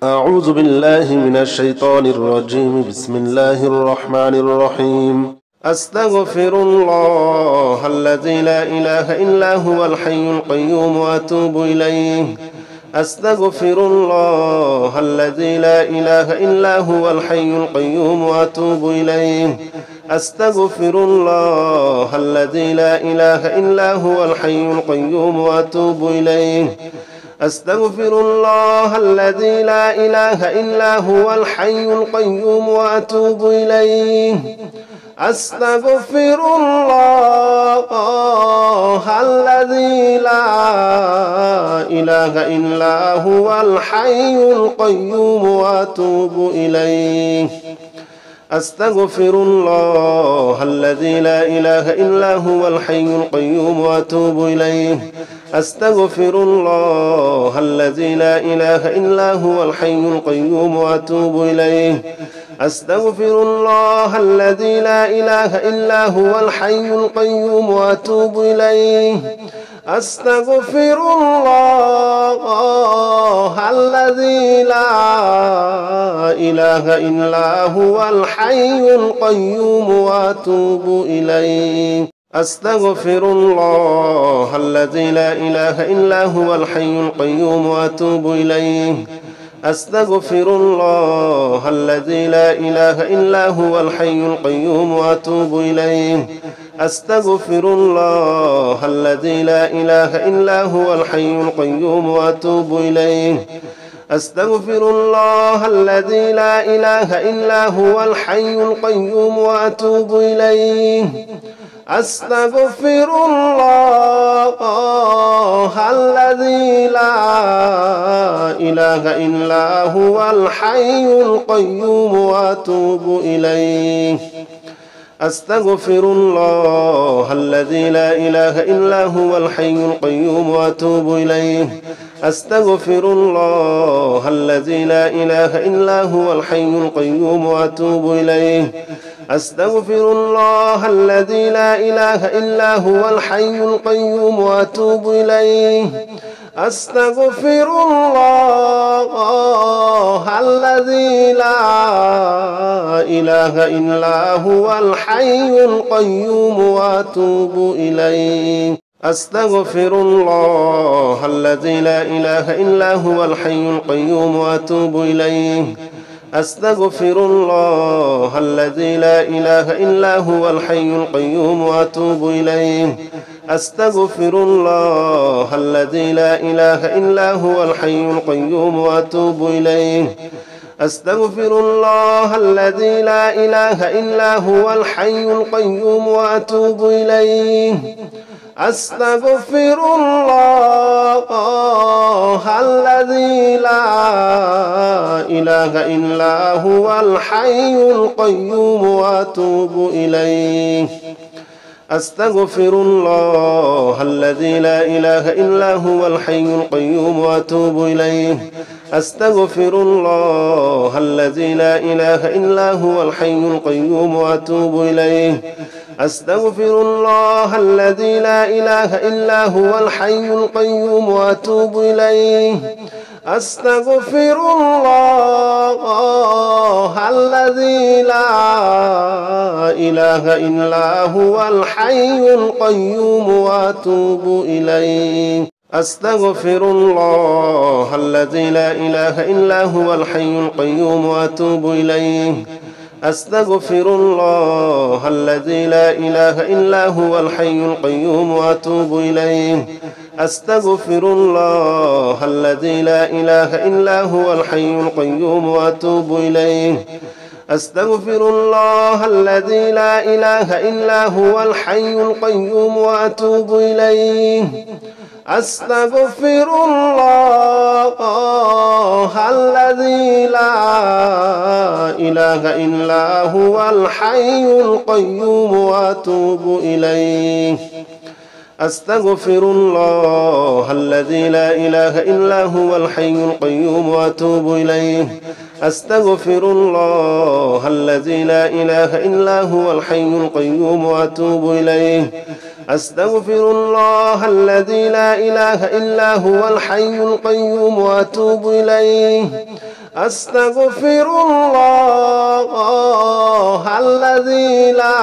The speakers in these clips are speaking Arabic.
أعوذ بالله من الشيطان الرجيم. بسم الله الرحمن الرحيم. أستغفر الله الذي لا إله إلا هو الحي القيوم وأتوب إليه. أستغفر الله الذي لا إله إلا هو الحي القيوم وأتوب إليه. أستغفر الله الذي لا إله إلا هو الحي القيوم وأتوب إليه. أستغفر الله الذي لا إله إلا هو الحي القيوم وأتوب إليه. أستغفر الله الذي لا إله إلا هو الحي القيوم وأتوب إليه. أستغفر الله الذي لا إله إلا هو الحي القيوم وأتوب إليه. أستغفر الله الذي لا إله إلا هو الحي القيوم وأتوب إليه. أستغفر الله الذي لا إله إلا هو الحي القيوم وأتوب إليه. أستغفر الله الذي لا إله إلا هو الحي القيوم وأتوب إليه. أستغفر الله الذي لا إله إلا هو الحي القيوم وأتوب إليه. أستغفر الله الذي لا إله إلا هو الحي القيوم وأتوب إليه. أستغفر الله الذي لا إله إلا هو الحي القيوم وأتوب إليه. أستغفر الله الذي لا إله إلا هو الحي القيوم وأتوب إليه. أستغفر الله الذي لا إله إلا هو الحي القيوم وأتوب إليه. أستغفر الله الذي لا إله إلا هو الحي القيوم وأتوب إليه. أستغفر الله الذي لا إله إلا هو الحي القيوم وأتوب إليه. أستغفر الله الذي لا إله إلا هو الحي القيوم وأتوب إليه. أستغفر الله الذي لا إله إلا هو الحي القيوم وأتوب إليه. أستغفر الله الذي لا إله إلا هو الحي القيوم وأتوب إليه. أستغفر الله الذي لا إله إلا هو الحي القيوم وأتوب إليه. أستغفر الله الذي لا إله إلا هو الحي القيوم وأتوب إليه. أستغفر الله الذي لا إله إلا هو الحي القيوم وأتوب إليه. أستغفر الله الذي لا إله إلا هو الحي القيوم وأتوب إليه. أستغفر الله الذي لا إله إلا هو الحي القيوم وأتوب إليه. أستغفر الله الذي لا إله إلا هو الحي القيوم وأتوب إليه. أستغفر الله الذي لا إله إلا هو الحي القيوم وأتوب إليه. أستغفر الله الذي لا إله إلا هو الحي القيوم وأتوب إليه. أستغفر الله الذي لا إله إلا هو الحي القيوم وأتوب إليه. أستغفر الله الذي لا إله إلا هو الحي القيوم وأتوب إليه. أستغفر الله الذي لا إله إلا هو الحي القيوم وأتوب إليه. أستغفر الله الذي لا إله إلا هو الحي القيوم وأتوب إليه. أستغفر الله الذي لا إله إلا هو الحي القيوم وأتوب إليه. أستغفر الله الذي لا إله إلا هو الحي القيوم وأتوب إليه. أستغفر الله الذي لا إله إلا هو الحي القيوم وأتوب إليه. أستغفر الله الذي لا إله إلا هو الحي القيوم وأتوب إليه. أستغفر الله الذي لا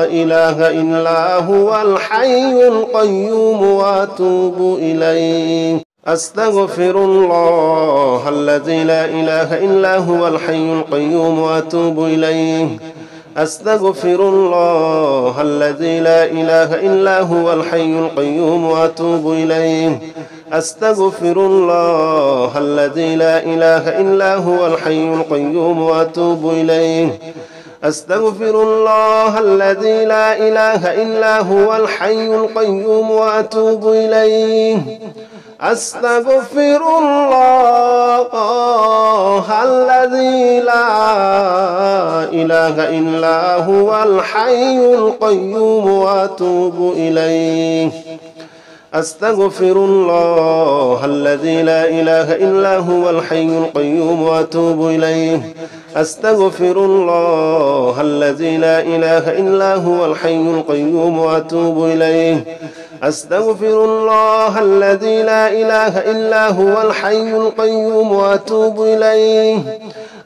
إله إلا هو الحي القيوم وأتوب إليه أستغفر الله الذي لا إله إلا هو الحي القيوم وأتوب إليه أستغفر الله الذي لا إله إلا هو الحي القيوم وأتوب إليه أستغفر الله الذي لا إله إلا هو الحي القيوم وأتوب إليه أستغفر الله الذي لا إله إلا هو الحي القيوم وأتوب إليه أستغفر الله الذي لا إله إلا هو الحي القيوم وأتوب إليه أستغفر الله الذي لا إله إلا هو الحي القيوم وأتوب إليه أستغفر الله الذي لا إله إلا هو الحي القيوم وأتوب إليه أستغفر الله الذي لا إله إلا هو الحي القيوم وأتوب إليه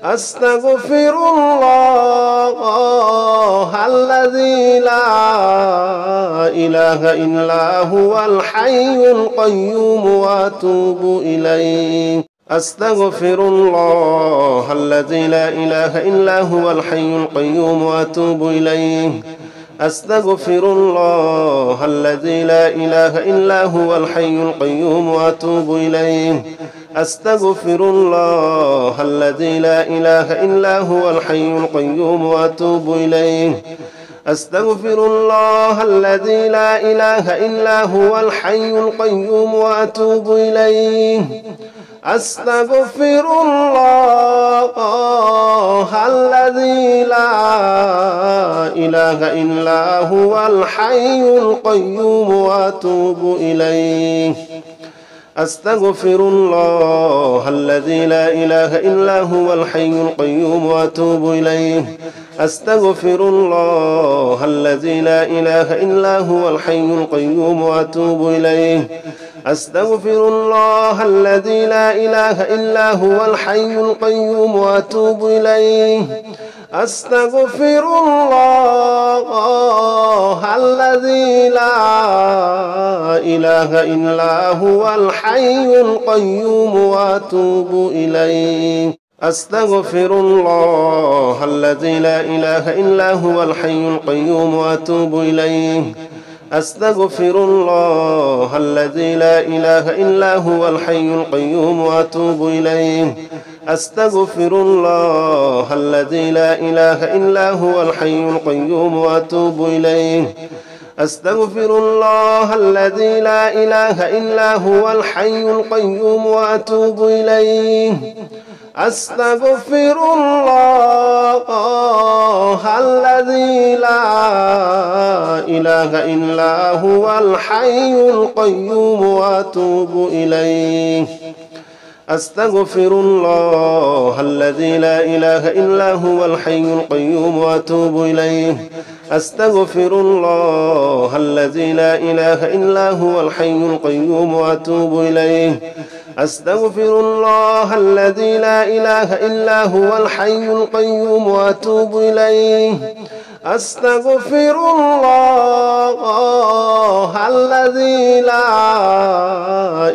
أستغفر الله الذي لا إله إلا هو الحي القيوم وأتوب إليه أستغفر الله الذي لا إله إلا هو الحي القيوم وأتوب إليه أستغفر الله الذي لا إله إلا هو الحي القيوم وأتوب إليه أستغفر الله الذي لا إله إلا هو الحي القيوم وأتوب إليه أستغفر الله الذي لا إله إلا هو الحي القيوم وأتوب إليه أستغفر الله الذي لا إله إلا هو الحي القيوم وأتوب إليه أستغفر الله الذي لا إله إلا هو الحي القيوم وأتوب إليه أستغفر الله الذي لا إله إلا هو الحي القيوم وأتوب إليه أستغفر الله الذي لا إله إلا هو الحي القيوم وأتوب إليه أستغفر الله الذي لا إله إلا هو الحي القيوم وأتوب إليه أستغفر الله الذي لا إله إلا هو الحي القيوم وأتوب إليه أستغفر الله الذي لا إله إلا هو الحي القيوم وأتوب إليه أستغفر الله الذي لا إله إلا هو الحي القيوم وأتوب إليه أستغفر الله الذي لا إله إلا هو الحي القيوم وأتوب إليه أستغفر الله الذي لا إله إلا هو الحي القيوم وأتوب إليه أستغفر الله الذي لا إله إلا هو الحي القيوم وأتوب إليه أستغفر الله الذي لا إله إلا هو الحي القيوم وأتوب إليه أستغفر الله الذي لا إله إلا هو الحي القيوم وأتوب إليه أستغفر الله الذي لا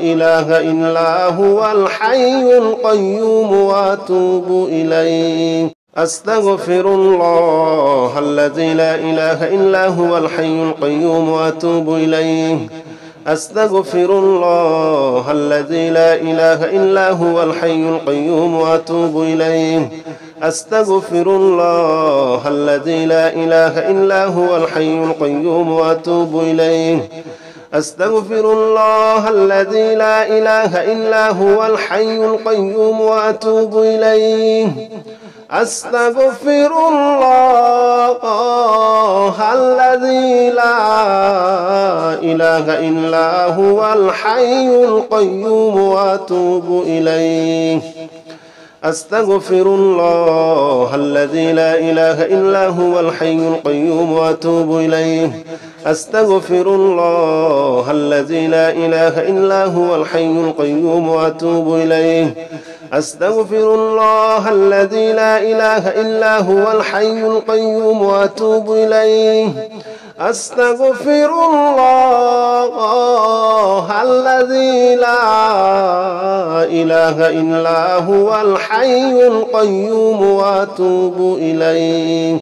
إله إلا هو الحي القيوم وأتوب إليه أستغفر الله الذي لا إله إلا هو الحي القيوم وأتوب إليه أستغفر الله الذي لا إله إلا هو الحي القيوم وأتوب إليه أستغفر الله الذي لا إله إلا هو الحي القيوم وأتوب إليه أستغفر الله الذي لا إله إلا هو الحي القيوم وأتوب إليه أستغفر الله الذي لا إله إلا هو الحي القيوم وأتوب إليه أستغفر الله الذي لا إله إلا هو الحي القيوم وأتوب إليه أستغفر الله الذي لا إله إلا هو الحي القيوم وأتوب إليه أستغفر الله الذي لا إله إلا هو الحي القيوم وأتوب إليه أستغفر الله الذي لا إله إلا هو الحي القيوم وأتوب إليه